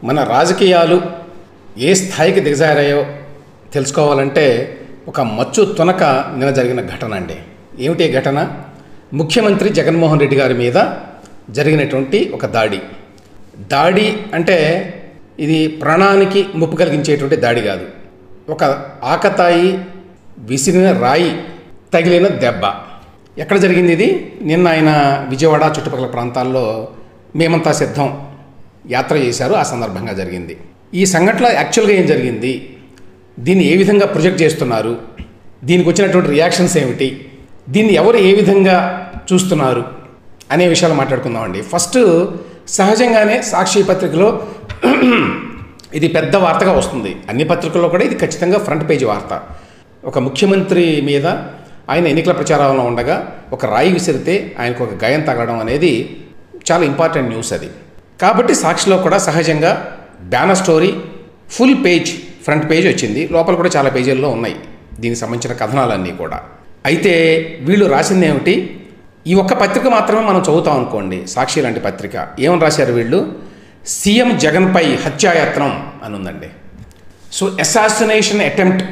మన రాజకీయాలు ఏ స్థాయికి దిగజారాయో తెలుసుకోవాలంటే ఒక మచ్చు తునక నిన్న జరిగిన ఘటన అండి. ఏమిటి ఘటన? ముఖ్యమంత్రి జగన్మోహన్ రెడ్డి గారి మీద జరిగినటువంటి ఒక దాడి అంటే ఇది ప్రాణానికి ముప్పు కలిగించేటువంటి దాడి కాదు. ఒక ఆకతాయి విసిరిన రాయి తగిలిన దెబ్బ. ఎక్కడ జరిగింది ఇది? నిన్న ఆయన విజయవాడ చుట్టుపక్కల ప్రాంతాల్లో మేమంతా సిద్ధం యాత్ర చేశారు. ఆ సందర్భంగా జరిగింది ఈ సంఘటన. యాక్చువల్గా ఏం జరిగింది, దీన్ని ఏ విధంగా ప్రొజెక్ట్ చేస్తున్నారు, దీనికి వచ్చినటువంటి రియాక్షన్స్ ఏమిటి, దీన్ని ఎవరు ఏ విధంగా చూస్తున్నారు అనే విషయాలు మాట్లాడుకుందామండి. ఫస్ట్, సహజంగానే సాక్షి పత్రికలో ఇది పెద్ద వార్తగా వస్తుంది. అన్ని పత్రికల్లో కూడా ఇది ఖచ్చితంగా ఫ్రంట్ పేజీ వార్త. ఒక ముఖ్యమంత్రి మీద ఆయన ఎన్నికల ప్రచారంలో ఉండగా ఒక రాయి విసిరితే ఆయనకు ఒక గాయం తగలడం అనేది చాలా ఇంపార్టెంట్ న్యూస్ అది. కాబట్టి సాక్షిలో కూడా సహజంగా banner story, full page, front page వచ్చింది. లోపల కూడా చాలా పేజీల్లో ఉన్నాయి దీనికి సంబంధించిన కథనాలన్నీ కూడా. అయితే వీళ్ళు రాసింది ఏమిటి? ఈ ఒక్క పత్రిక మాత్రమే మనం చదువుతాం అనుకోండి, సాక్షి లాంటి పత్రిక. ఏమని రాశారు వీళ్ళు? సీఎం జగన్పై హత్యాయత్నం అని ఉందండి. So assassination attempt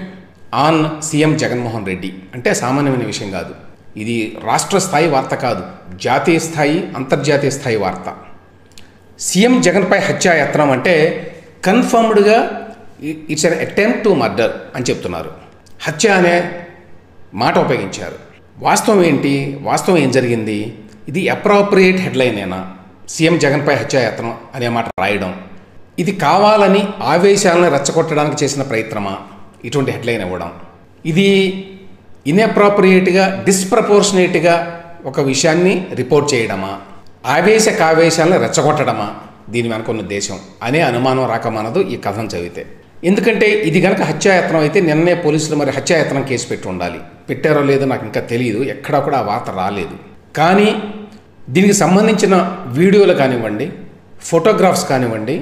on CM Jaganmohan Reddy అంటే సామాన్యమైన విషయం కాదు. ఇది రాష్ట్ర స్థాయి వార్త కాదు, జాతీయ స్థాయి, అంతర్జాతీయ స్థాయి వార్త. సీఎం జగన్పై హత్యాయత్నం అంటే కన్ఫర్మ్డ్గా it's an attempt to murder అని చెప్తున్నారు. హత్య అనే మాట ఉపయోగించారు. వాస్తవం ఏంటి? వాస్తవం ఏం జరిగింది? ఇది అప్రాప్రియేట్ హెడ్లైనేనా? సీఎం జగన్పై హత్యాయత్నం అనే మాట రాయడం ఇది కావాలని ఆవేశాలను రెచ్చగొట్టడానికి చేసిన ప్రయత్నమా? ఇటువంటి హెడ్లైన్ ఇవ్వడం ఇది ఇన్అప్రాప్రియేట్గా, డిస్ప్రపోర్షనేట్గా ఒక విషయాన్ని రిపోర్ట్ చేయడమా? ఆవేశాలను రెచ్చగొట్టడమా దీని వెనుకున్న ఉద్దేశం అనే అనుమానం రాకమానదు ఈ కథను చదివితే. ఎందుకంటే ఇది కనుక హత్యాయత్నం అయితే నిన్నే పోలీసులు మరి హత్యాయత్నం కేసు పెట్టి ఉండాలి. పెట్టారో లేదో నాకు ఇంకా తెలియదు, ఎక్కడా కూడా ఆ వార్త రాలేదు. కానీ దీనికి సంబంధించిన వీడియోలు కానివ్వండి, ఫోటోగ్రాఫ్స్ కానివ్వండి,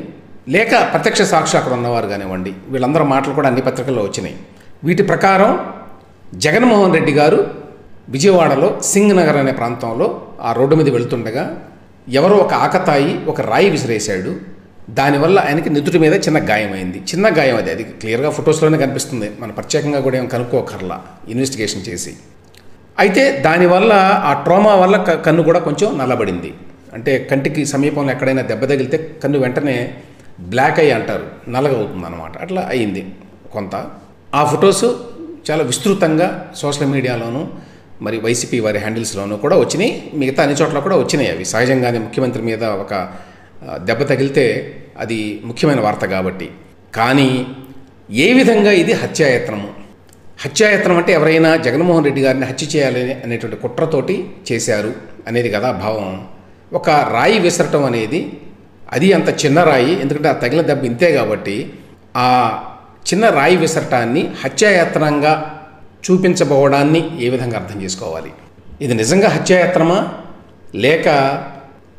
లేక ప్రత్యక్ష సాక్షి అక్కడ ఉన్నవారు కానివ్వండి, వీళ్ళందరూ మాటలు కూడా అన్ని పత్రికల్లో వచ్చినాయి. వీటి ప్రకారం జగన్మోహన్ రెడ్డి గారు విజయవాడలో సింగ్ నగర్ అనే ప్రాంతంలో ఆ రోడ్డు మీద వెళుతుండగా ఎవరో ఒక ఆకతాయి ఒక రాయి విసిరేశాడు. దానివల్ల ఆయనకి నుదుటి మీద చిన్న గాయమైంది. చిన్న గాయం అది క్లియర్గా ఫొటోస్లోనే కనిపిస్తుంది. మనం ప్రత్యేకంగా కూడా ఏం కనుక్కోకర్లా ఇన్వెస్టిగేషన్ చేసి. అయితే దానివల్ల ఆ ట్రోమా వల్ల కన్ను కూడా కొంచెం నల్లబడింది. అంటే కంటికి సమీపంలో ఎక్కడైనా దెబ్బ తగిలితే కన్ను వెంటనే బ్లాక్ అయ్యి అంటారు, నల్లగా అవుతుంది అన్నమాట. అట్లా అయ్యింది కొంత. ఆ ఫొటోస్ చాలా విస్తృతంగా సోషల్ మీడియాలోనూ మరి వైసీపీ వారి హ్యాండిల్స్లోనూ కూడా వచ్చినాయి. మిగతా అన్ని చోట్ల కూడా వచ్చినాయి అవి. సహజంగానే ముఖ్యమంత్రి మీద ఒక దెబ్బ తగిలితే అది ముఖ్యమైన వార్త కాబట్టి. కానీ ఏ విధంగా ఇది హత్యాయత్నము? హత్యాయత్నం అంటే ఎవరైనా జగన్మోహన్ రెడ్డి గారిని హత్య చేయాలి అనేటువంటి కుట్రతోటి చేశారు అనేది కదా భావం. ఒక రాయి విసరటం అనేది అది అంత చిన్న రాయి, ఎందుకంటే ఆ తగిలిన దెబ్బ ఇంతే కాబట్టి ఆ చిన్న రాయి విసరటాన్ని హత్యాయత్నంగా చూపించబోవడాన్ని ఏ విధంగా అర్థం చేసుకోవాలి? ఇది నిజంగా హత్యాయత్నమా లేక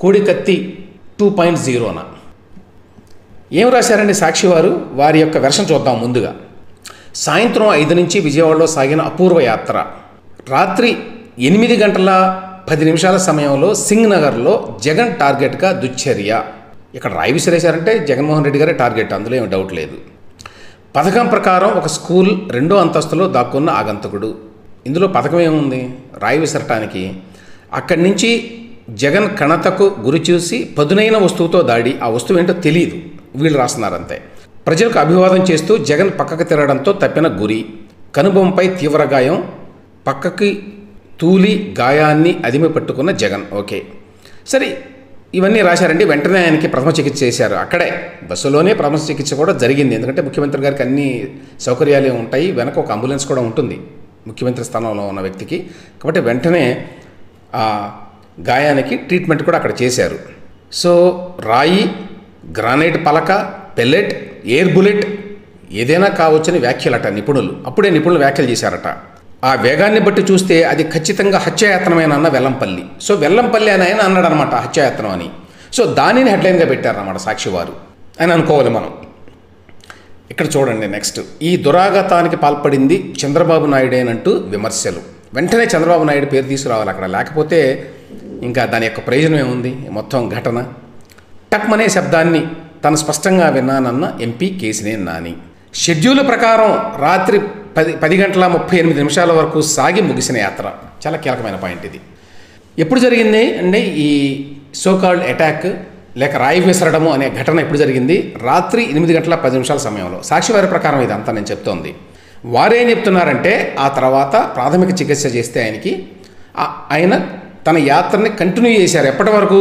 కోడికత్తి 2.0నా? ఏం రాశారండి సాక్షి వారు? వారి యొక్క వెర్షన్ చూద్దాం ముందుగా. సాయంత్రం 5 నుంచి విజయవాడలో సాగిన అపూర్వ యాత్ర. రాత్రి 8 గంటల 10 నిమిషాల సమయంలో సింగ్ నగర్లో జగన్ టార్గెట్గా దుశ్చర్య. ఇక్కడ రాయి విసిరేశారంటే జగన్మోహన్ రెడ్డి గారే టార్గెట్, అందులో ఏమి డౌట్ లేదు. పథకం ప్రకారం ఒక స్కూల్ 2వ అంతస్తులో దాక్కున్న ఆగంతకుడు. ఇందులో పథకం ఏముంది? రాయి విసరటానికి. అక్కడి నుంచి జగన్ కణతకు గురి చూసి పదునైన వస్తువుతో దాడి. ఆ వస్తువు ఏంటో తెలియదు, వీళ్ళు రాస్తున్నారంతే. ప్రజలకు అభివాదం చేస్తూ జగన్ పక్కకు తిరగడంతో తప్పిన గురి. కనుబొమ్మపై తీవ్ర గాయం, పక్కకి తూలి గాయాన్ని అదిమి పట్టుకున్న జగన్. ఓకే, సరే, ఇవన్నీ రాశారండి. వెంటనే ఆయనకి ప్రథమ చికిత్స చేశారు. అక్కడే బస్సులోనే ప్రథమ చికిత్స కూడా జరిగింది. ఎందుకంటే ముఖ్యమంత్రి గారికి అన్ని సౌకర్యాలు ఉంటాయి, వెనక ఒక అంబులెన్స్ కూడా ఉంటుంది ముఖ్యమంత్రి స్థానంలో ఉన్న వ్యక్తికి. కాబట్టి వెంటనే ఆ గాయానికి ట్రీట్మెంట్ కూడా అక్కడ చేశారు. సో రాయి, గ్రానైట్ పలక, పెల్లెట్, ఎయిర్ బుల్లెట్ ఏదైనా కావచ్చని వ్యాఖ్యలట నిపుణులు. అప్పుడే నిపుణులు వ్యాఖ్యలు చేశారట. ఆ వేగాన్ని బట్టి చూస్తే అది ఖచ్చితంగా హత్యాయత్నమైన అన్న వెల్లంపల్లి. సో వెల్లంపల్లి అని ఆయన అన్నాడు అనమాట హత్యాయత్నం అని. సో దానిని హెడ్లైన్గా పెట్టారన్నమాట సాక్షి వారు అని అనుకోవాలి మనం. ఇక్కడ చూడండి నెక్స్ట్. ఈ దురాఘాతానికి పాల్పడింది చంద్రబాబు నాయుడేనంటూ విమర్శలు. వెంటనే చంద్రబాబు నాయుడు పేరు తీసుకురావాలి అక్కడ, లేకపోతే ఇంకా దాని యొక్క ప్రయోజనం ఏముంది? మొత్తం ఘటన టక్మనే శబ్దాన్ని తను స్పష్టంగా విన్నానన్న ఎంపీ కేశినేని నాని. షెడ్యూల్ ప్రకారం రాత్రి 10:38 వరకు సాగి ముగిసిన యాత్ర. చాలా కీలకమైన పాయింట్ ఇది. ఎప్పుడు జరిగింది అంటే ఈ సోకాల్డ్ అటాక్ లేక రాయి విసరడము అనే ఘటన ఎప్పుడు జరిగింది? రాత్రి 8:10 సమయంలో. సాక్షి వారి ప్రకారం ఇదంతా నేను చెప్తోంది. వారేం చెప్తున్నారంటే ఆ తర్వాత ప్రాథమిక చికిత్స చేస్తే ఆయన తన యాత్రని కంటిన్యూ చేశారు. ఎప్పటి వరకు?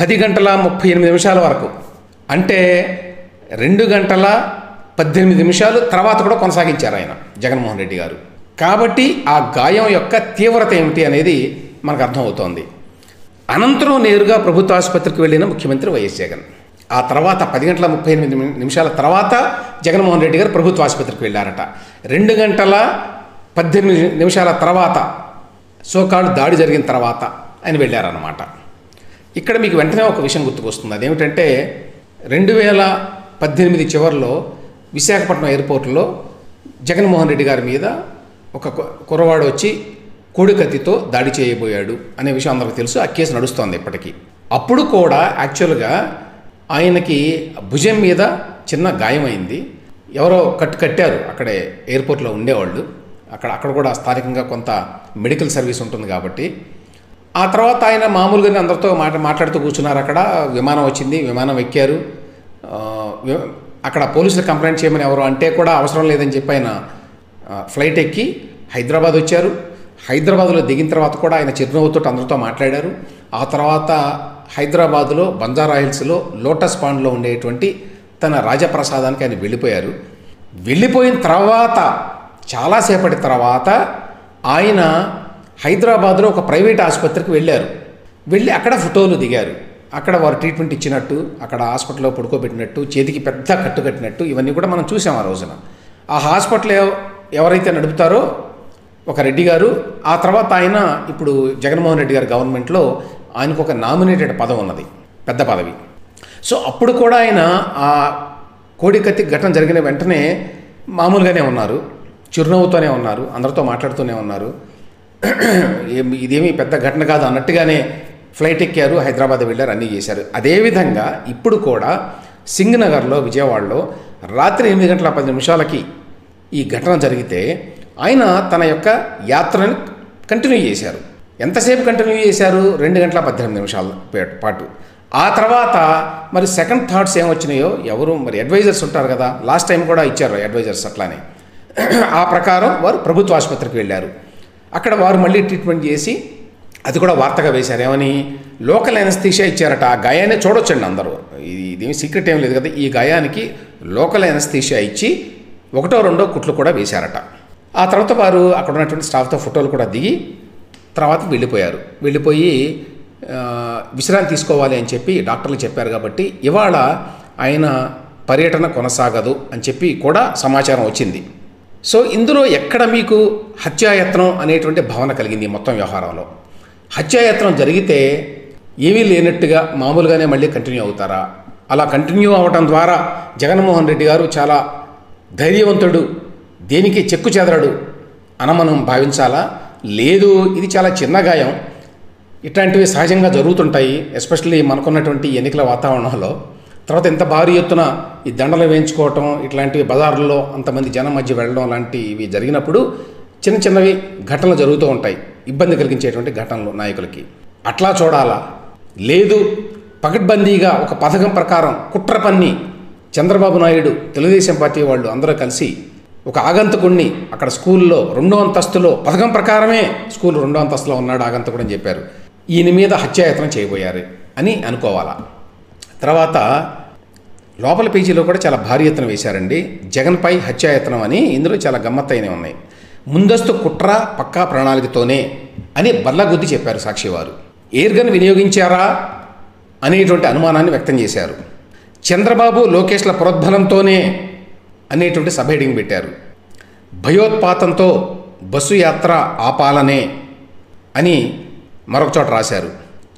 10:38 వరకు. అంటే 2:18 తర్వాత కూడా కొనసాగించారు ఆయన జగన్మోహన్ రెడ్డి గారు. కాబట్టి ఆ గాయం యొక్క తీవ్రత ఏమిటి అనేది మనకు అర్థమవుతోంది. అనంతరం నేరుగా ప్రభుత్వ ఆసుపత్రికి వెళ్ళిన ముఖ్యమంత్రి వైఎస్ జగన్. ఆ తర్వాత 10:38 తర్వాత జగన్మోహన్ రెడ్డి గారు ప్రభుత్వ ఆసుపత్రికి వెళ్ళారట. 2:18 తర్వాత సోకాల్డ్ దాడి జరిగిన తర్వాత ఆయన వెళ్ళారన్నమాట. ఇక్కడ మీకు వెంటనే ఒక విషయం గుర్తుకొస్తుంది. అదేమిటంటే 2018 చివరిలో విశాఖపట్నం ఎయిర్పోర్ట్లో జగన్మోహన్ రెడ్డి గారి మీద ఒక కుర్రవాడు వచ్చి కోడికత్తితో దాడి చేయబోయాడు అనే విషయం అందరికీ తెలుసు. ఆ కేసు నడుస్తోంది ఇప్పటికీ. అప్పుడు కూడా యాక్చువల్గా ఆయనకి భుజం మీద చిన్న గాయమైంది. ఎవరో కట్టారు అక్కడే ఎయిర్పోర్ట్లో ఉండేవాళ్ళు. అక్కడ కూడా స్థానికంగా కొంత మెడికల్ సర్వీస్ ఉంటుంది కాబట్టి. ఆ తర్వాత ఆయన మామూలుగానే అందరితో మాట్లాడుతూ కూర్చున్నారు. అక్కడ విమానం వచ్చింది, విమానం ఎక్కారు. అక్కడ పోలీసులు కంప్లైంట్ చేయమని ఎవరు అంటే కూడా అవసరం లేదని చెప్పి ఆయన ఫ్లైట్ ఎక్కి హైదరాబాద్ వచ్చారు. హైదరాబాద్లో దిగిన తర్వాత కూడా ఆయన చిరునవ్వుతో అందరితో మాట్లాడారు. ఆ తర్వాత హైదరాబాద్లో బంజారా హిల్స్లో లోటస్ పాండ్లో ఉండేటువంటి తన రాజప్రసాదానికి ఆయన వెళ్ళిపోయారు. వెళ్ళిపోయిన తర్వాత చాలాసేపటి తర్వాత ఆయన హైదరాబాద్లో ఒక ప్రైవేట్ ఆసుపత్రికి వెళ్ళారు. వెళ్ళి అక్కడ ఫోటోలు దిగారు. అక్కడ వారు ట్రీట్మెంట్ ఇచ్చినట్టు, అక్కడ హాస్పిటల్లో పడుకోబెట్టినట్టు, చేతికి పెద్ద కట్టు కట్టినట్టు ఇవన్నీ కూడా మనం చూసాం ఆ రోజున. ఆ హాస్పిటల్ ఎవరైతే నడుపుతారో ఒక రెడ్డి గారు, ఆ తర్వాత ఆయన ఇప్పుడు జగన్మోహన్ రెడ్డి గారి గవర్నమెంట్లో ఆయనకు ఒక నామినేటెడ్ పదవి ఉన్నది, పెద్ద పదవి. సో అప్పుడు కూడా ఆయన ఆ కోడికత్తి ఘటన జరిగిన వెంటనే మామూలుగానే ఉన్నారు, చిరునవ్వుతోనే ఉన్నారు, అందరితో మాట్లాడుతూనే ఉన్నారు. ఇదేమీ పెద్ద ఘటన కాదు అన్నట్టుగానే ఫ్లైట్ ఎక్కారు, హైదరాబాద్ వెళ్ళారు, అన్నీ చేశారు. అదేవిధంగా ఇప్పుడు కూడా సింగనగర్లో విజయవాడలో రాత్రి 8:10 ఈ ఘటన జరిగితే ఆయన తన యొక్క యాత్రను కంటిన్యూ చేశారు. ఎంతసేపు కంటిన్యూ చేశారు? 2:18 పాటు. ఆ తర్వాత మరి సెకండ్ థాట్స్ ఏమొచ్చినాయో ఎవరు మరి అడ్వైజర్స్ ఉంటారు కదా, లాస్ట్ టైం కూడా ఇచ్చారు అడ్వైజర్స్ అట్లానే. ఆ ప్రకారం వారు ప్రభుత్వ ఆసుపత్రికి వెళ్ళారు. అక్కడ వారు మళ్ళీ ట్రీట్మెంట్ చేసి అది కూడా వార్తగా వేశారు. ఏమని? లోకల్ ఎనస్థీషియా ఇచ్చారట. ఆ గాయాన్ని చూడొచ్చండి అందరూ, ఇదేమి సీక్రెట్ ఏం లేదు కదా. ఈ గాయానికి లోకల్ ఎనస్థీషియా ఇచ్చి 1-2 కుట్లు కూడా వేశారట. ఆ తర్వాత వారు అక్కడ ఉన్నటువంటి స్టాఫ్తో ఫోటోలు కూడా దిగి తర్వాత వెళ్ళిపోయి విశ్రాంతి తీసుకోవాలి అని చెప్పి డాక్టర్లు చెప్పారు. కాబట్టి ఇవాళ ఆయన పర్యటన కొనసాగదు అని చెప్పి కూడా సమాచారం వచ్చింది. సో ఇందులో ఎక్కడ మీకు హత్యాయత్నం అనేటువంటి భావన కలిగింది? మొత్తం వ్యవహారంలో హత్యాయత్నం జరిగితే ఏమీ లేనట్టుగా మామూలుగానే మళ్ళీ కంటిన్యూ అవుతారా? అలా కంటిన్యూ అవ్వటం ద్వారా జగన్మోహన్ రెడ్డి గారు చాలా ధైర్యవంతుడు, దేనికి చెక్కు చెదరడు అని మనం భావించాలా? లేదు, ఇది చాలా చిన్న గాయం, ఇట్లాంటివి సహజంగా జరుగుతుంటాయి, ఎస్పెషల్లీ మనకున్నటువంటి ఎన్నికల వాతావరణంలో. తర్వాత ఎంత భారీ ఎత్తున ఈ దండలు వేయించుకోవటం, ఇట్లాంటివి బజార్లలో అంతమంది జనం మధ్య వెళ్ళడం లాంటివి జరిగినప్పుడు చిన్నవి ఘటనలు జరుగుతూ ఉంటాయి, ఇబ్బంది కలిగించేటువంటి ఘటనలు నాయకులకి. అట్లా చూడాలా? లేదు, పకడ్బందీగా ఒక పథకం ప్రకారం కుట్ర పన్ని చంద్రబాబు నాయుడు, తెలుగుదేశం పార్టీ వాళ్ళు అందరూ కలిసి ఒక ఆగంతకుడిని అక్కడ స్కూల్లో 2వ అంతస్తులో పథకం ప్రకారమే స్కూల్ 2వ అంతస్తులో ఉన్నాడు ఆగంతకుడు అని చెప్పారు. ఈయన మీద హత్యాయత్నం చేయబోయారు అని అనుకోవాలా? తర్వాత లోపల పేజీలో కూడా చాలా భారీ ఎత్తున వేశారండి, జగన్పై హత్యాయత్నం అని. ఇందులో చాలా గమ్మత్తైనవి ఉన్నాయి. ముందస్తు కుట్ర పక్కా ప్రణాళికతోనే అని బల్లగుద్ది చెప్పారు సాక్షి వారు. ఎయిర్ గన్ వినియోగించారా అనేటువంటి అనుమానాన్ని వ్యక్తం చేశారు. చంద్రబాబు లోకేష్ల ప్రోద్బలంతోనే అనేటువంటి సబ్ హెడింగ్ పెట్టారు. భయోత్పాతంతో బస్సు యాత్ర ఆపాలనే అని మరొక చోట రాశారు.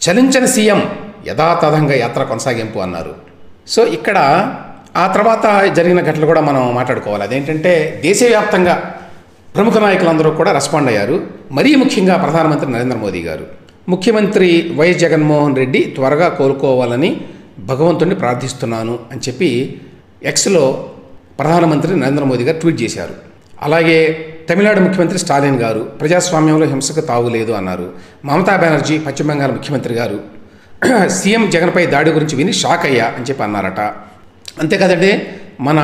చలించని సీఎం, యథాతథంగా యాత్ర కొనసాగింపు అన్నారు. సో ఇక్కడ ఆ తర్వాత జరిగిన ఘటనలు కూడా మనం మాట్లాడుకోవాలి. అదేంటంటే దేశవ్యాప్తంగా ప్రముఖ నాయకులందరూ కూడా రెస్పాండ్ అయ్యారు. మరీ ముఖ్యంగా ప్రధానమంత్రి నరేంద్ర మోదీ గారు, ముఖ్యమంత్రి వైఎస్ జగన్మోహన్ రెడ్డి త్వరగా కోలుకోవాలని భగవంతుడిని ప్రార్థిస్తున్నాను అని చెప్పి ఎక్స్లో ప్రధానమంత్రి నరేంద్ర మోదీ గారు ట్వీట్ చేశారు. అలాగే తమిళనాడు ముఖ్యమంత్రి స్టాలిన్ గారు ప్రజాస్వామ్యంలో హింసకు తావులేదు అన్నారు. మమతా బెనర్జీ పశ్చిమ బెంగాల్ ముఖ్యమంత్రి గారు సీఎం జగన్పై దాడి గురించి విని షాక్ అయ్యా అని చెప్పి అన్నారట. అంతేకాదండి, మన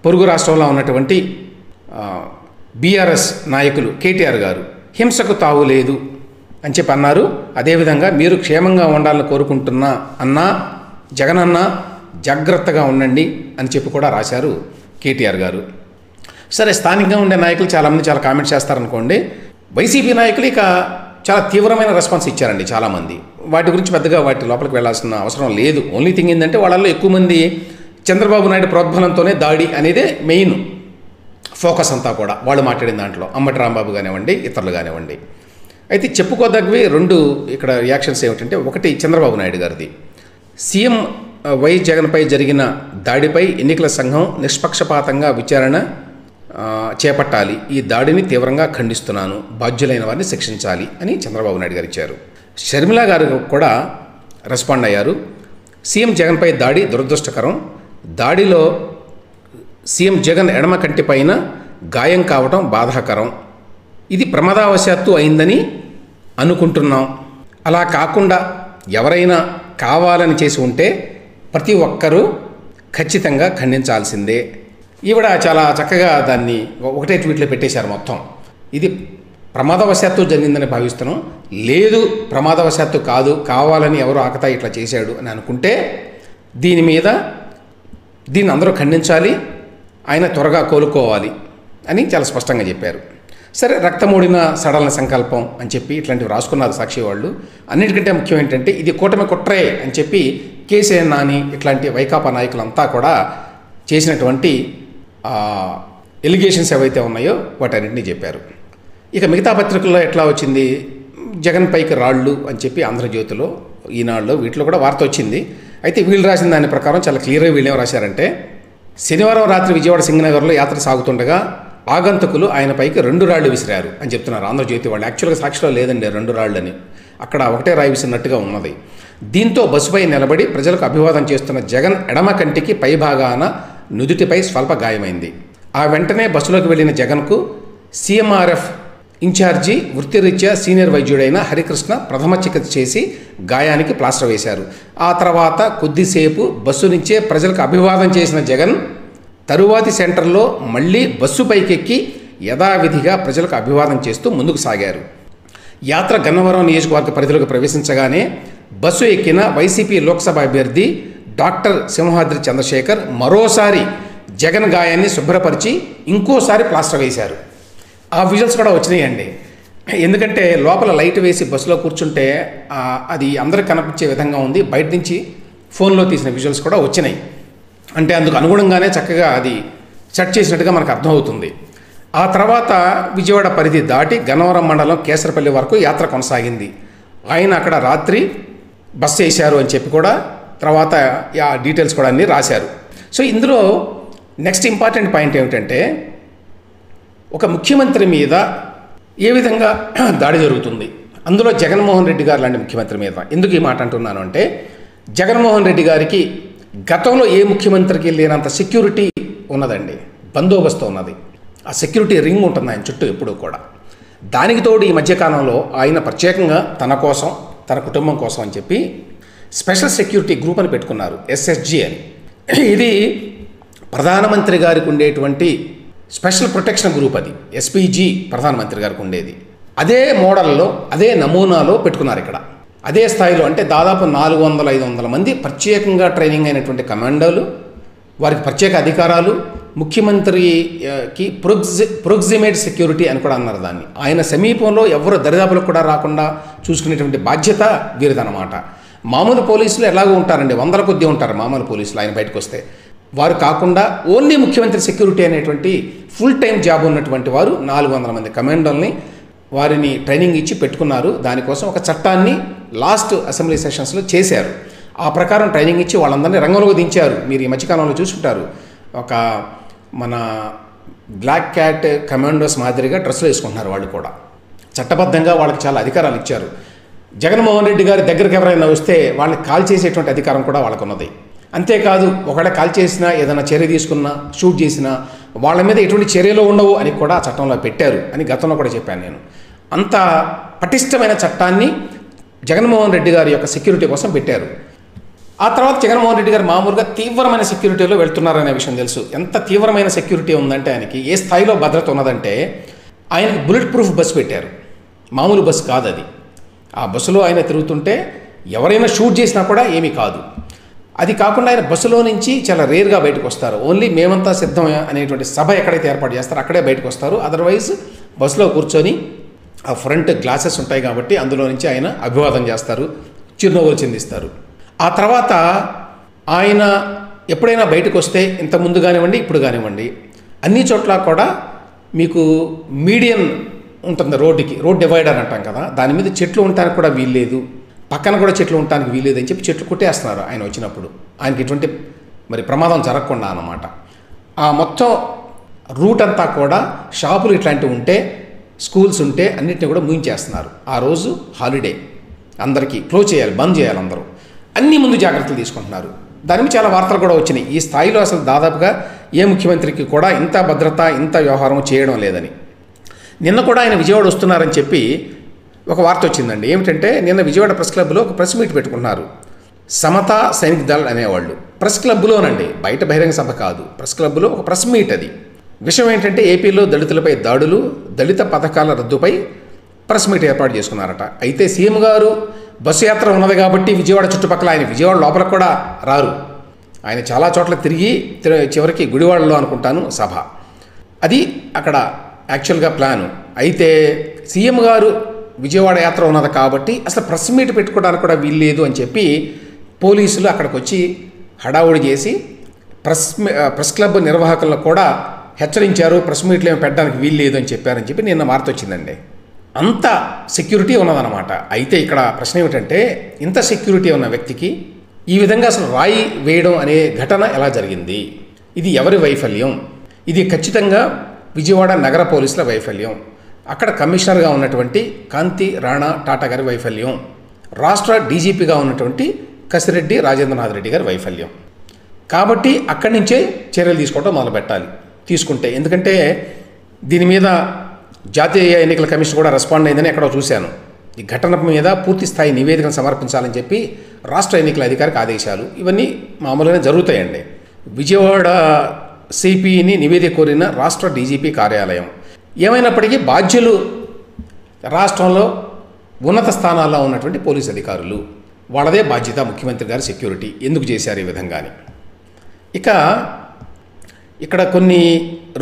పొరుగు రాష్ట్రంలో ఉన్నటువంటి బీఆర్ఎస్ నాయకులు కేటీఆర్ గారు హింసకు తావు లేదు అని చెప్పి అన్నారు. అదేవిధంగా మీరు క్షేమంగా ఉండాలని కోరుకుంటున్నా అన్నా జగనన్న జాగ్రత్తగా ఉండండి అని చెప్పి కూడా రాశారు కేటీఆర్ గారు. సరే, స్థానికంగా ఉండే నాయకులు చాలామంది చాలా కామెంట్స్ చేస్తారనుకోండి. వైసీపీ నాయకులు ఇక చాలా తీవ్రమైన రెస్పాన్స్ ఇచ్చారండి చాలామంది. వాటి గురించి పెద్దగా వాటి లోపలికి వెళ్ళాల్సిన అవసరం లేదు. ఓన్లీ థింగ్ ఏంటంటే వాళ్ళల్లో ఎక్కువ మంది చంద్రబాబు నాయుడు ప్రోద్బలంతోనే దాడి అనేదే మెయిన్ ఫోకస్ అంతా కూడా వాళ్ళు మాట్లాడిన దాంట్లో, అంబటి రాంబాబు కానివ్వండి, ఇతరులు కానివ్వండి. అయితే చెప్పుకోదగ్గవి రెండు ఇక్కడ రియాక్షన్స్ ఏమిటంటే, ఒకటి చంద్రబాబు నాయుడు గారిది. సీఎం వైఎస్ జగన్పై జరిగిన దాడిపై ఎన్నికల సంఘం నిష్పక్షపాతంగా విచారణ చేపట్టాలి, ఈ దాడిని తీవ్రంగా ఖండిస్తున్నాను, బాధ్యులైన వారిని శిక్షించాలి అని చంద్రబాబు నాయుడు గారు ఇచ్చారు. షర్మిల గారు కూడా రెస్పాండ్ అయ్యారు. సీఎం జగన్పై దాడి దురదృష్టకరం, దాడిలో సీఎం జగన్ ఎడమ కంటి పైన గాయం కావటం బాధాకరం, ఇది ప్రమాదవశాత్తు అయిందని అనుకుంటున్నాం, అలా కాకుండా ఎవరైనా కావాలని చేసి ఉంటే ప్రతి ఒక్కరూ ఖచ్చితంగా ఖండించాల్సిందే. ఈవిడ చాలా చక్కగా దాన్ని ఒకటే ట్వీట్లో పెట్టేశారు మొత్తం. ఇది ప్రమాదవశాత్తు జరిగిందని భావిస్తున్నాం, లేదు ప్రమాదవశాత్తు కాదు, కావాలని ఎవరు ఆకతా ఇట్లా చేశాడు అని అనుకుంటే దీన్ని అందరూ ఖండించాలి, ఆయన త్వరగా కోలుకోవాలి అని చాలా స్పష్టంగా చెప్పారు. సరే, రక్తమూడిన సడలన సంకల్పం అని చెప్పి ఇట్లాంటివి రాసుకున్నారు సాక్షి వాళ్ళు. అన్నిటికంటే ముఖ్యం ఏంటంటే ఇది కూటమి కుట్రే అని చెప్పి కేసీఆర్ నాని ఇట్లాంటి వైకాపా నాయకులంతా కూడా చేసినటువంటి ఎలిగేషన్స్ ఏవైతే ఉన్నాయో వాటన్నింటినీ చెప్పారు. ఇక మిగతా పత్రికల్లో ఎట్లా వచ్చింది, జగన్ పైకి రాళ్ళు అని చెప్పి ఆంధ్రజ్యోతిలో, ఈనాడులో, వీటిలో కూడా వార్త వచ్చింది. అయితే వీళ్ళు రాసిన దాని ప్రకారం చాలా క్లియర్గా వీళ్ళు ఏం రాశారంటే, శనివారం రాత్రి విజయవాడ సింగనగర్లో యాత్ర సాగుతుండగా ఆగంతకులు ఆయన పైకి 2 రాళ్లు విసిరారు అని చెప్తున్నారు ఆంధ్రజ్యోతి వాళ్ళు. యాక్చువల్గా సాక్షిలో లేదండి 2 రాళ్ళని, అక్కడ ఒకటే రాయి విసిరినట్టుగా ఉన్నది. దీంతో బస్సుపై నిలబడి ప్రజలకు అభివాదం చేస్తున్న జగన్ ఎడమ కంటికి పైభాగాన నుదుటిపై స్వల్ప గాయమైంది. ఆ వెంటనే బస్సులోకి వెళ్లిన జగన్కు సీఎంఆర్ఎఫ్ ఇన్ఛార్జి వృత్తిరీత్యా సీనియర్ వైద్యుడైన హరికృష్ణ ప్రథమ చికిత్స చేసి గాయానికి ప్లాస్టర్ వేశారు. ఆ తర్వాత కొద్దిసేపు బస్సు నుంచే ప్రజలకు అభివాదం చేసిన జగన్ తరువాతి సెంటర్లో మళ్లీ బస్సు పైకెక్కి యథావిధిగా ప్రజలకు అభివాదం చేస్తూ ముందుకు సాగారు. యాత్ర గన్నవరం నియోజకవర్గ పరిధిలోకి ప్రవేశించగానే బస్సు ఎక్కిన వైసీపీ లోక్సభ అభ్యర్థి డాక్టర్ సింహాద్రి చంద్రశేఖర్ మరోసారి జగన్ గాయాన్ని శుభ్రపరిచి ఇంకోసారి ప్లాస్టర్ వేశారు. ఆ విజువల్స్ కూడా వచ్చినాయండి. ఎందుకంటే లోపల లైట్ వేసి బస్సులో కూర్చుంటే అది అందరికి కనిపించే విధంగా ఉంది. బయట నుంచి ఫోన్లో తీసిన విజువల్స్ కూడా వచ్చినాయి. అంటే అందుకు అనుగుణంగానే చక్కగా అది సెట్ చేసినట్టుగా మనకు అర్థమవుతుంది. ఆ తర్వాత విజయవాడ పరిధి దాటి గన్నవరం మండలం కేసరపల్లి వరకు యాత్ర కొనసాగింది. ఆయన అక్కడ రాత్రి బస్ వేశారు అని చెప్పి కూడా తర్వాత ఆ డీటెయిల్స్ కూడా అన్నీ రాశారు. సో ఇందులో నెక్స్ట్ ఇంపార్టెంట్ పాయింట్ ఏమిటంటే, ఒక ముఖ్యమంత్రి మీద ఏ విధంగా దాడి జరుగుతుంది, అందులో జగన్మోహన్ రెడ్డి గారు లాంటి ముఖ్యమంత్రి మీద. ఎందుకు ఈ మాట అంటున్నాను అంటే, జగన్మోహన్ రెడ్డి గారికి గతంలో ఏ ముఖ్యమంత్రికి లేనంత సెక్యూరిటీ ఉన్నదండి, బందోబస్తు ఉన్నది. ఆ సెక్యూరిటీ రింగ్ ఉంటుంది ఆయన చుట్టూ ఎప్పుడూ కూడా. దానికి తోడు ఈ మధ్యకాలంలో ఆయన ప్రత్యేకంగా తన కోసం, తన కుటుంబం కోసం అని చెప్పి స్పెషల్ సెక్యూరిటీ గ్రూప్ అని పెట్టుకున్నారు, ఎస్ఎస్జి అని. ఇది ప్రధానమంత్రి గారికి ఉండేటువంటి స్పెషల్ ప్రొటెక్షన్ గ్రూప్, అది ఎస్పీజీ ప్రధానమంత్రి గారికి ఉండేది. అదే మోడల్లో, అదే నమూనాలో పెట్టుకున్నారు ఇక్కడ. అదే స్థాయిలో అంటే దాదాపు 400-500 మంది ప్రత్యేకంగా ట్రైనింగ్ అయినటువంటి కమాండోలు, వారికి ప్రత్యేక అధికారాలు, ముఖ్యమంత్రికి ప్రొక్సిమేట్ సెక్యూరిటీ అని కూడా అన్నారు దాన్ని. ఆయన సమీపంలో ఎవరు దరిదాపులకు కూడా రాకుండా చూసుకునేటువంటి బాధ్యత వీరిదన్నమాట. మామూలు పోలీసులు ఎలాగో ఉంటారండి, 100 కొద్దీ ఉంటారు మామూలు పోలీసులు ఆయన బయటకు వస్తే. వారు కాకుండా ఓన్లీ ముఖ్యమంత్రి సెక్యూరిటీ అనేటువంటి ఫుల్ టైం జాబ్ ఉన్నటువంటి వారు 400 మంది కమాండోల్ని వారిని ట్రైనింగ్ ఇచ్చి పెట్టుకున్నారు. దానికోసం ఒక చట్టాన్ని లాస్ట్ అసెంబ్లీ సెషన్స్లో చేశారు. ఆ ప్రకారం ట్రైనింగ్ ఇచ్చి వాళ్ళందరినీ రంగంలోకి దించారు. మీరు ఈ మధ్యకాలంలో చూసుకుంటారు, ఒక మన బ్లాక్ క్యాట్ కమాండోస్ మాదిరిగా డ్రెస్సులు వేసుకుంటున్నారు. వాళ్ళు కూడా చట్టబద్ధంగా వాళ్ళకి చాలా అధికారాలు ఇచ్చారు. జగన్మోహన్ రెడ్డి గారి దగ్గరికి ఎవరైనా వస్తే వాళ్ళని కాల్ చేసేటువంటి అధికారం కూడా వాళ్ళకు ఉన్నది. అంతేకాదు ఒకవేళ కాల్ చేసినా ఏదైనా చర్య తీసుకున్నా షూట్ చేసినా వాళ్ళ మీద ఎటువంటి చర్యలు ఉండవు అని కూడా చట్టంలో పెట్టారు అని గతంలో కూడా చెప్పాను నేను. అంత పటిష్టమైన చట్టాన్ని జగన్మోహన్ రెడ్డి గారి యొక్క సెక్యూరిటీ కోసం పెట్టారు. ఆ తర్వాత జగన్మోహన్ రెడ్డి గారు మామూలుగా తీవ్రమైన సెక్యూరిటీలో వెళ్తున్నారనే విషయం తెలుసు. ఎంత తీవ్రమైన సెక్యూరిటీ ఉందంటే ఆయనకి ఏ స్థాయిలో భద్రత ఉన్నదంటే ఆయనకి బుల్లెట్ ప్రూఫ్ బస్సు పెట్టారు. మామూలు బస్సు కాదు అది. ఆ బస్సులో ఆయన తిరుగుతుంటే ఎవరైనా షూట్ చేసినా కూడా ఏమీ కాదు. అది కాకుండా ఆయన బస్సులో నుంచి చాలా రేర్గా బయటకు వస్తారు. ఓన్లీ మేమంతా సిద్ధం అనేటువంటి సభ ఎక్కడైతే ఏర్పాటు చేస్తారో అక్కడే బయటకు వస్తారు. అదర్వైజ్ బస్సులో కూర్చొని ఆ ఫ్రంట్ గ్లాసెస్ ఉంటాయి కాబట్టి అందులో నుంచి ఆయన అభివాదం చేస్తారు, చిరునవ్వులు చిందిస్తారు. ఆ తర్వాత ఆయన ఎప్పుడైనా బయటకు వస్తే ఇంత ముందు కానివ్వండి ఇప్పుడు కానివ్వండి అన్ని చోట్ల కూడా మీకు మీడియన్ ఉంటుంది రోడ్డుకి, రోడ్ డివైడర్ అంటాం కదా, దాని మీద చెట్లు ఉండటానికి కూడా వీల్లేదు, పక్కన కూడా చెట్లు ఉండటానికి వీల్లేదు అని చెప్పి చెట్లు కొట్టేస్తున్నారు ఆయన వచ్చినప్పుడు. ఆయనకి ఎటువంటి మరి ప్రమాదం జరగకుండా అన్నమాట. ఆ మొత్తం రూట్ అంతా కూడా షాపులు ఇట్లాంటివి ఉంటే, స్కూల్స్ ఉంటే అన్నింటినీ కూడా ముగించేస్తున్నారు. ఆ రోజు హాలిడే, అందరికీ క్లోజ్ చేయాలి, బంద్ చేయాలి అందరూ. అన్ని ముందు జాగ్రత్తలు తీసుకుంటున్నారు. దాని మీద చాలా వార్తలు కూడా వచ్చినాయి. ఈ స్థాయిలో అసలు దాదాపుగా ఏ ముఖ్యమంత్రికి కూడా ఇంత భద్రత ఇంత వ్యవహారం చేయడం లేదని. నిన్న కూడా ఆయన విజయవాడ వస్తున్నారని చెప్పి ఒక వార్త వచ్చిందండి. ఏమిటంటే నిన్న విజయవాడ ప్రెస్ క్లబ్లో ఒక ప్రెస్ మీట్ పెట్టుకున్నారు సమతా సైనిక్ దళ్ అనేవాళ్ళు. ప్రెస్ క్లబ్లోనండి, బయట బహిరంగ సభ కాదు, ప్రెస్ క్లబ్లో ఒక ప్రెస్ మీట్. అది విషయం ఏంటంటే ఏపీలో దళితులపై దాడులు, దళిత పథకాల రద్దుపై ప్రెస్ మీట్ ఏర్పాటు చేసుకున్నారట. అయితే సీఎం గారు బస్సు యాత్ర ఉన్నది కాబట్టి విజయవాడ చుట్టుపక్కల, ఆయన విజయవాడ లోపలికి కూడా రారు. ఆయన చాలా చోట్ల తిరిగి చివరికి గుడివాడలో అనుకుంటాను సభ. అది అక్కడ యాక్చువల్గా ప్లాను. అయితే సీఎం గారు విజయవాడ యాత్ర ఉన్నది కాబట్టి అసలు ప్రెస్ మీట్ పెట్టుకోవడానికి కూడా వీల్లేదు అని చెప్పి పోలీసులు అక్కడికి వచ్చి హడావుడి చేసి ప్రెస్ క్లబ్ నిర్వాహకులను కూడా హెచ్చరించారు, ప్రెస్ మీట్లు ఏమి పెట్టడానికి వీల్లేదు అని చెప్పారని చెప్పి నిన్న వార్త వచ్చిందండి. అంత సెక్యూరిటీ ఉన్నదన్నమాట. అయితే ఇక్కడ ప్రశ్న ఏమిటంటే ఇంత సెక్యూరిటీ ఉన్న వ్యక్తికి ఈ విధంగా అసలు రాయి వేయడం అనే ఘటన ఎలా జరిగింది? ఇది ఎవరి వైఫల్యం? ఇది ఖచ్చితంగా విజయవాడ నగర పోలీసుల వైఫల్యం, అక్కడ కమిషనర్గా ఉన్నటువంటి కాంతి రాణా టాటా గారి వైఫల్యం, రాష్ట్ర డీజీపీగా ఉన్నటువంటి కసిరెడ్డి రాజేంద్రనాథ్ రెడ్డి గారి వైఫల్యం. కాబట్టి అక్కడి నుంచే చర్యలు తీసుకోవడం మొదలు పెట్టాలి. తీసుకుంటే ఎందుకంటే దీని మీద జాతీయ ఎన్నికల కమిషన్ కూడా రెస్పాండ్ అయిందని ఎక్కడో చూశాను. ఈ ఘటన మీద పూర్తి స్థాయి నివేదికను సమర్పించాలని చెప్పి రాష్ట్ర ఎన్నికల అధికారికి ఆదేశాలు, ఇవన్నీ మామూలుగానే జరుగుతాయండి. విజయవాడ సిపిని నివేదిక కోరిన రాష్ట్ర డీజీపీ కార్యాలయం. ఏమైనప్పటికీ బాధ్యులు రాష్ట్రంలో ఉన్నత స్థానాల్లో ఉన్నటువంటి పోలీసు అధికారులు, వాళ్ళదే బాధ్యత ముఖ్యమంత్రి గారి సెక్యూరిటీ. ఎందుకు చేశారు ఈ విధంగాని? ఇక ఇక్కడ కొన్ని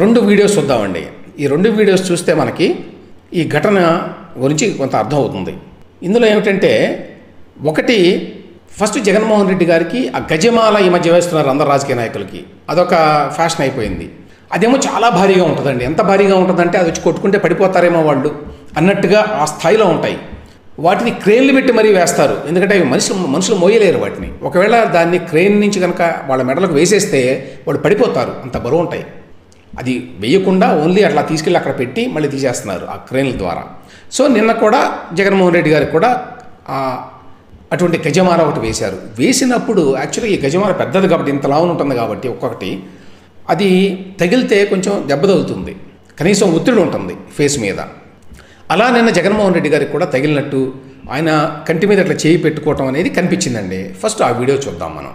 2 వీడియోస్ చూద్దామండి. ఈ 2 వీడియోస్ చూస్తే మనకి ఈ ఘటన గురించి కొంత అర్థం అవుతుంది. ఇందులో ఏమిటంటే ఒకటి, ఫస్ట్ జగన్మోహన్ రెడ్డి గారికి ఆ గజమాల ఈ మధ్య వేస్తున్నారు అందరు రాజకీయ నాయకులకి, అదొక ఫ్యాషన్ అయిపోయింది. అదేమో చాలా భారీగా ఉంటుందండి. ఎంత భారీగా ఉంటుందంటే అది వచ్చి కొట్టుకుంటే పడిపోతారేమో వాళ్ళు అన్నట్టుగా ఆ స్థాయిలో ఉంటాయి. వాటిని క్రేన్లు పెట్టి మరీ వేస్తారు, ఎందుకంటే అవి మనుషులు మోయలేరు వాటిని. ఒకవేళ దాన్ని క్రేన్ నుంచి కనుక వాళ్ళ మెడలకు వేసేస్తే వాళ్ళు పడిపోతారు, అంత బరువు ఉంటాయి. అది వేయకుండా ఓన్లీ అట్లా తీసుకెళ్ళి అక్కడ పెట్టి మళ్ళీ తీసేస్తున్నారు ఆ క్రేన్ల ద్వారా. సో నిన్న కూడా జగన్మోహన్ రెడ్డి గారికి కూడా అటువంటి గజమాల ఒకటి వేశారు. వేసినప్పుడు యాక్చువల్గా ఈ గజమాల పెద్దది కాబట్టి, ఇంత లావున ఉంటుంది కాబట్టి ఒక్కొక్కటి అది తగిలితే కొంచెం దెబ్బ తగులుతుంది, కనీసం ఒత్తిడి ఉంటుంది ఫేస్ మీద. అలా నిన్న జగన్మోహన్ రెడ్డి గారికి కూడా తగిలినట్టు ఆయన కంటి మీద అట్లా చేయి పెట్టుకోవటం అనేది కనిపించిందండి. ఫస్ట్ ఆ వీడియో చూద్దాం మనం.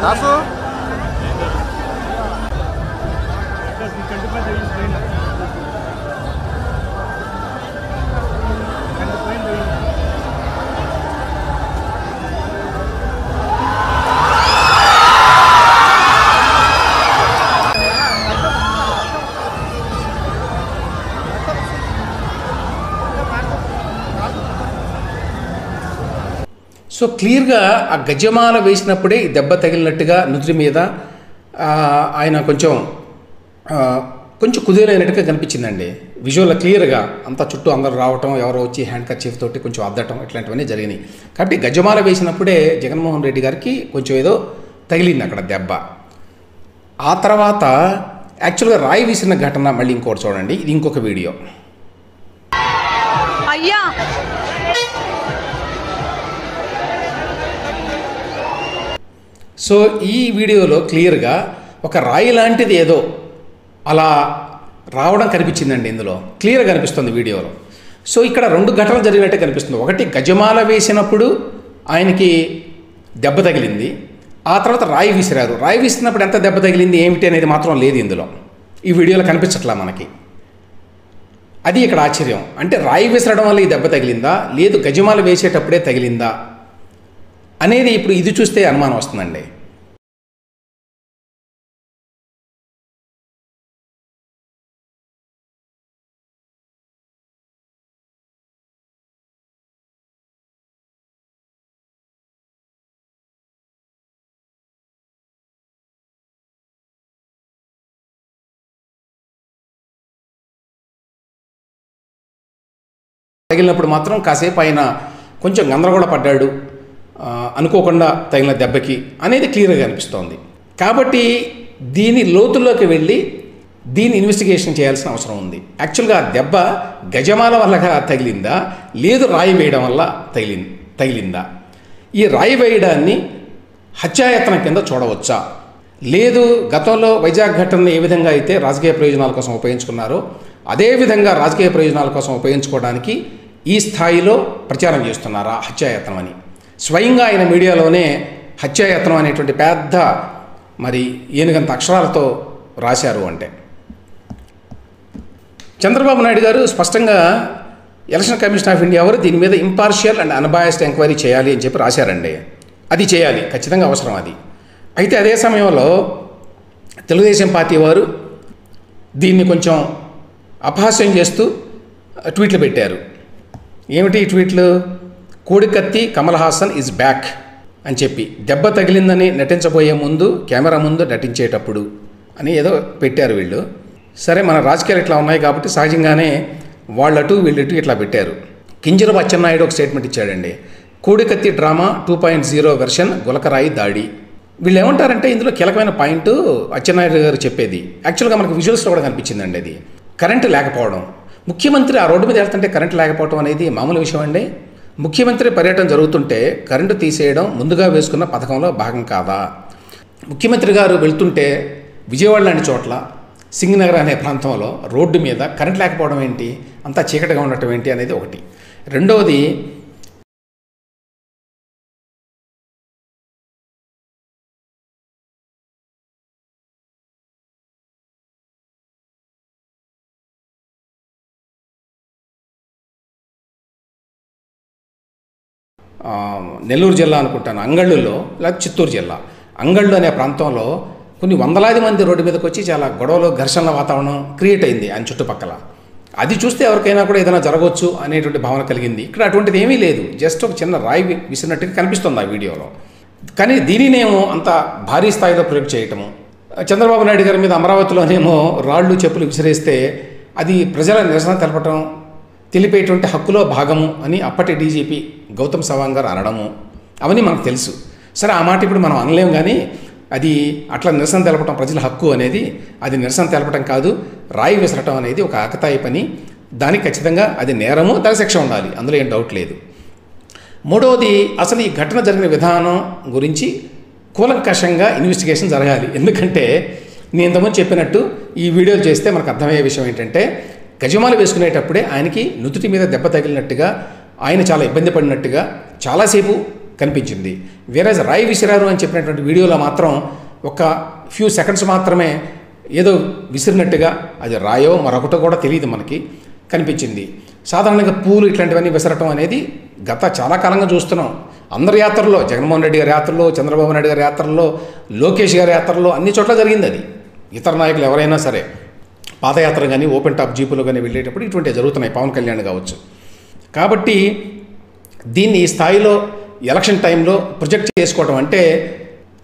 Lasso? సో క్లియర్గా ఆ గజమాల వేసినప్పుడే ఈ దెబ్బ తగిలినట్టుగా నుదుటి మీద ఆయన కొంచెం కుదిరైనట్టుగా కనిపించిందండి. విజువల్ క్లియర్గా అంతా చుట్టూ అందరూ రావటం, ఎవరో వచ్చి హ్యాండ్ కర్చీఫ్ తోటి కొంచెం అద్దటం, ఇట్లాంటివన్నీ జరిగినాయి. కాబట్టి గజమాల వేసినప్పుడే జగన్మోహన్ రెడ్డి గారికి కొంచెం ఏదో తగిలింది అక్కడ దెబ్బ. ఆ తర్వాత యాక్చువల్గా రాయి విసిరిన ఘటన మళ్ళీ ఇంకోటి చూడండి. ఇది ఇంకొక వీడియో. అయ్యా సో ఈ వీడియోలో క్లియర్గా ఒక రాయి లాంటిది ఏదో అలా రావడం కనిపించిందండి. ఇందులో క్లియర్గా కనిపిస్తుంది వీడియోలో. సో ఇక్కడ 2 ఘటనలు జరిగినట్టే కనిపిస్తుంది. ఒకటి గజమాల వేసినప్పుడు ఆయనకి దెబ్బ తగిలింది, ఆ తర్వాత రాయి విసిరారు. రాయి విసిరినప్పుడు ఎంత దెబ్బ తగిలింది ఏమిటి అనేది మాత్రం లేదు ఇందులో, ఈ వీడియోలో కనిపించట్లా మనకి. అది ఇక్కడ ఆశ్చర్యం. అంటే రాయి విసరడం వల్ల ఈ దెబ్బ తగిలిందా, లేదు గజమాల వేసేటప్పుడే తగిలిందా అనేది ఇప్పుడు ఇది చూస్తే అనుమానం వస్తుందండి. తగిలినప్పుడు మాత్రం కాసేపు ఆయన కొంచెం గందరగోళ పడ్డాడు, అనుకోకుండా తగిలిన దెబ్బకి అనేది క్లియర్గా అనిపిస్తోంది. కాబట్టి దీని లోతుల్లోకి వెళ్ళి దీన్ని ఇన్వెస్టిగేషన్ చేయాల్సిన అవసరం ఉంది. యాక్చువల్గా ఆ దెబ్బ గజమాల వల్ల తగిలిందా, లేదు రాయి వేయడం వల్ల తగిలిందా, ఈ రాయి వేయడాన్ని హత్యాయత్నం కింద చూడవచ్చా, లేదు గతంలో వైజాగ్ ఘటనను ఏ విధంగా అయితే రాజకీయ ప్రయోజనాల కోసం ఉపయోగించుకున్నారో అదేవిధంగా రాజకీయ ప్రయోజనాల కోసం ఉపయోగించుకోవడానికి ఈ స్థాయిలో ప్రచారం చేస్తున్నారా హత్యాయత్నం అని. స్వయంగా ఆయన మీడియాలోనే హత్యాయత్నం అనేటువంటి పెద్ద మరి ఏనుగంత అక్షరాలతో రాశారు. అంటే చంద్రబాబు నాయుడు గారు స్పష్టంగా ఎలక్షన్ కమిషన్ ఆఫ్ ఇండియా వారు దీని మీద ఇంపార్షియల్ అండ్ అన్బయాస్డ్ ఎంక్వైరీ చేయాలి అని చెప్పి రాశారండి. అది చేయాలి, ఖచ్చితంగా అవసరం అది. అయితే అదే సమయంలో తెలుగుదేశం పార్టీ వారు దీన్ని కొంచెం అపహాస్యం చేస్తూ ట్వీట్లు పెట్టారు. ఏమిటి ఈ ట్వీట్లు? కోడికత్తి కమల్ హాసన్ ఈజ్ బ్యాక్ అని చెప్పి, దెబ్బ తగిలిందని నటించబోయే ముందు కెమెరా ముందు నటించేటప్పుడు అని ఏదో పెట్టారు వీళ్ళు. సరే, మన రాజకీయాలు ఇట్లా ఉన్నాయి కాబట్టి సహజంగానే వాళ్ళటు వీళ్ళటు ఇట్లా పెట్టారు. కింజరాపు అచ్చెన్నాయుడు ఒక స్టేట్మెంట్ ఇచ్చాడండి. కోడికత్తి డ్రామా 2.0 వెర్షన్ గులకరాయి దాడి. వీళ్ళు ఏమంటారంటే ఇందులో కీలకమైన పాయింట్ అచ్చెన్నాయుడు గారు చెప్పేది యాక్చువల్గా మనకు విజువల్స్లో కూడా కనిపించిందండి. అది కరెంటు లేకపోవడం. ముఖ్యమంత్రి ఆ రోడ్డు మీద వెళ్తుంటే కరెంటు లేకపోవడం అనేది మామూలు విషయం అండి. ముఖ్యమంత్రి పర్యటన జరుగుతుంటే కరెంటు తీసేయడం ముందుగా వేసుకున్న పథకంలో భాగం కాదా? ముఖ్యమంత్రి గారు వెళ్తుంటే విజయవాడ లాంటి చోట్ల సింగనగర్ అనే ప్రాంతంలో రోడ్డు మీద కరెంట్ లేకపోవడం ఏంటి, అంతా చీకటిగా ఉండటం ఏంటి అనేది ఒకటి. రెండవది, నెల్లూరు జిల్లా అనుకుంటాను, అంగళ్ళులో లేకపోతే చిత్తూరు జిల్లా అంగళ్ళు అనే ప్రాంతంలో కొన్ని వందలాది మంది రోడ్డు మీదకి వచ్చి చాలా గొడవలు, ఘర్షణల వాతావరణం క్రియేట్ అయింది ఆయన చుట్టుపక్కల. అది చూస్తే ఎవరికైనా కూడా ఏదైనా జరగవచ్చు అనేటువంటి భావన కలిగింది. ఇక్కడ అటువంటిది ఏమీ లేదు, జస్ట్ ఒక చిన్న రాయి విసిరినట్టుగా కనిపిస్తుంది ఆ వీడియోలో. కానీ దీనినేమో అంత భారీ స్థాయిలో ప్రయోగం చేయటము, చంద్రబాబు నాయుడు గారి మీద అమరావతిలోనేమో రాళ్ళు చెప్పులు విసిరేస్తే అది ప్రజల నిరసన తెలపటం, తెలిపేటువంటి హక్కులో భాగము అని అప్పటి డీజీపీ గౌతమ్ సవాంగ్ గారు అనడము అవన్నీ మనకు తెలుసు. సరే, ఆ మాట ఇప్పుడు మనం అనలేము, కానీ అది అట్లా నిరసన తెలపటం ప్రజల హక్కు అనేది అది నిరసన తెలపటం కాదు, రాయి విసరటం అనేది ఒక ఆకతాయి పని. దానికి ఖచ్చితంగా అది నేరము, దాని శిక్ష ఉండాలి, అందులో ఏం డౌట్ లేదు. మూడవది, అసలు ఈ ఘటన జరిగిన విధానం గురించి కూలంకషంగా ఇన్వెస్టిగేషన్ జరగాలి. ఎందుకంటే నేను ఇంతకుముందు చెప్పినట్టు ఈ వీడియోలు చేస్తే మనకు అర్థమయ్యే విషయం ఏంటంటే గజమాల వేసుకునేటప్పుడే ఆయనకి నుదుటి మీద దెబ్బ తగిలినట్టుగా, ఆయన చాలా ఇబ్బంది పడినట్టుగా చాలాసేపు కనిపించింది. వేరే రాయి విసిరారు అని చెప్పినటువంటి వీడియోలో మాత్రం ఒక ఫ్యూ సెకండ్స్ మాత్రమే ఏదో విసిరినట్టుగా, అది రాయో మరొకటో కూడా తెలియదు మనకి, కనిపించింది. సాధారణంగా పూలు ఇట్లాంటివన్నీ విసరటం అనేది గత చాలా కాలంగా చూస్తున్నాం. అందరి యాత్రల్లో, జగన్మోహన్ రెడ్డి గారి యాత్రలో, చంద్రబాబు నాయుడు గారి యాత్రల్లో, లోకేష్ గారి యాత్రల్లో అన్ని చోట్ల జరిగింది అది. ఇతర నాయకులు ఎవరైనా సరే పాదయాత్ర కానీ ఓపెన్ టాప్ జీపులో కానీ వెళ్ళేటప్పుడు ఇటువంటివి జరుగుతున్నాయి, పవన్ కళ్యాణ్ కావచ్చు. కాబట్టి దీన్ని ఈ స్థాయిలో ఎలక్షన్ టైంలో ప్రొజెక్ట్ చేసుకోవడం అంటే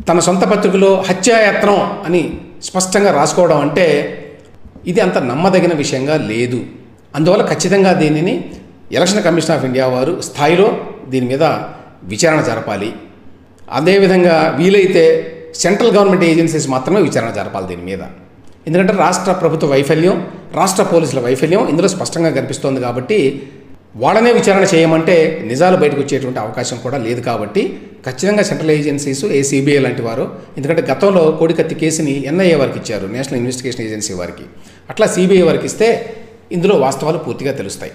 తన సొంత పత్రికలో హత్యాయత్నం అని స్పష్టంగా రాసుకోవడం అంటే ఇది అంత నమ్మదగిన విషయంగా లేదు. అందువల్ల ఖచ్చితంగా దీనిని ఎలక్షన్ కమిషన్ ఆఫ్ ఇండియా వారు స్థాయిలో దీని మీద విచారణ జరపాలి. అదేవిధంగా వీలైతే సెంట్రల్ గవర్నమెంట్ ఏజెన్సీస్ మాత్రమే విచారణ జరపాలి దీని మీద. ఎందుకంటే రాష్ట్ర ప్రభుత్వ వైఫల్యం, రాష్ట్ర పోలీసుల వైఫల్యం ఇందులో స్పష్టంగా కనిపిస్తోంది. కాబట్టి వాళ్ళనే విచారణ చేయమంటే నిజాలు బయటకు వచ్చేటువంటి అవకాశం కూడా లేదు. కాబట్టి ఖచ్చితంగా సెంట్రల్ ఏజెన్సీస్ సిబిఐ లాంటి వారు, ఎందుకంటే గతంలో కోడికత్తి కేసుని ఎన్ఐఏ వారికి ఇచ్చారు, నేషనల్ ఇన్వెస్టిగేషన్ ఏజెన్సీ వారికి, అట్లా సిబిఐ వారికి ఇస్తే ఇందులో వాస్తవాలు పూర్తిగా తెలుస్తాయి.